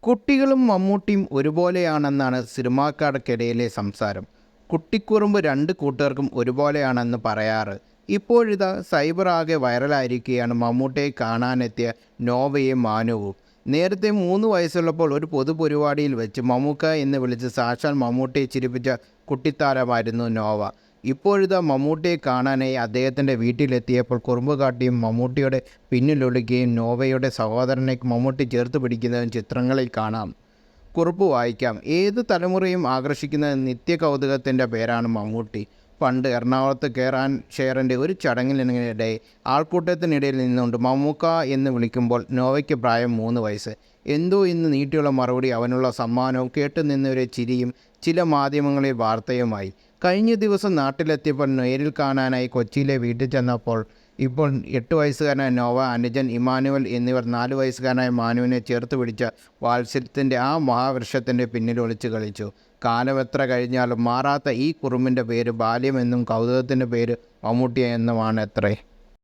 കുട്ടികളും മമ്മൂട്ടിയും ഒരുപോലെയാണെന്നാണ് സിനിമാക്കാർക്കിടയിലെ സംസാരം. കുട്ടിക്കുറുമ്പ് രണ്ട് കൂട്ടുകാർക്കും ഒരുപോലെയാണെന്ന് പറയാറ്. ഇപ്പോഴിതാ സൈബർ ആകെ വൈറലായിരിക്കുകയാണ് മമ്മൂട്ടിയെ കാണാനെത്തിയ നോവയും മാനുവും. നേരത്തെ 3 വയസ്സുള്ളപ്പോൾ ഒരു പൊതുപരിപാടിയിൽ വെച്ച് മമ്മൂക്ക എന്ന് വിളിച്ച് സാക്ഷാൽ മമ്മൂട്ടിയെ ചിരിപ്പിച്ച കുട്ടിത്താരമായിരുന്നു നോവ. ഇപ്പോഴിതാ മമ്മൂട്ടിയെ കാണാനായി അദ്ദേഹത്തിൻ്റെ വീട്ടിലെത്തിയപ്പോൾ കുറുമ്പ് കാട്ടിയും മമ്മൂട്ടിയുടെ പിന്നിലൊളിക്കുകയും നോവയുടെ സഹോദരനെ മമ്മൂട്ടി ചേർത്ത് പിടിക്കുന്നതും ചിത്രങ്ങളിൽ കാണാം. കുറിപ്പ് വായിക്കാം. ഏത് തലമുറയും ആകർഷിക്കുന്ന നിത്യകൗതുകത്തിൻ്റെ പേരാണ് മമ്മൂട്ടി. പണ്ട് എറണാകുളത്ത് കേറാൻ ഷെയറിൻ്റെ ഒരു ചടങ്ങിനിടെ ആൾക്കൂട്ടത്തിനിടയിൽ നിന്നുകൊണ്ട് മമ്മൂക്ക എന്ന് വിളിക്കുമ്പോൾ നോവയ്ക്ക് പ്രായം 3 വയസ്സ്. എന്തോ എന്ന് നീട്ടിയുള്ള മറുപടി, അവനുള്ള സമ്മാനവും കേട്ടുനിന്നൊരു ചിരിയും ചില മാധ്യമങ്ങളിൽ വാർത്തയുമായി. കഴിഞ്ഞ ദിവസം നാട്ടിലെത്തിയപ്പോൾ നേരിൽ കാണാനായി കൊച്ചിയിലെ വീട്ടിൽ ചെന്നപ്പോൾ ഇപ്പോൾ 8 വയസ്സുകാരനായ നോവ, അനുജൻ ഇമാനുവൽ എന്നിവർ 4 വയസ്സുകാരനായ മാനുവിനെ ചേർത്ത് പിടിച്ച വാത്സല്യത്തിൻ്റെ ആ മഹാവൃക്ഷത്തിൻ്റെ പിന്നിൽ ഒളിച്ചു കളിച്ചു. കാലം എത്ര കഴിഞ്ഞാലും മാറാത്ത ഈ കുറുമ്പിൻ്റെ പേര് ബാല്യമെന്നും കൗതുകത്തിൻ്റെ പേര് മമ്മൂട്ടി എന്നുമാണ് അത്രേ.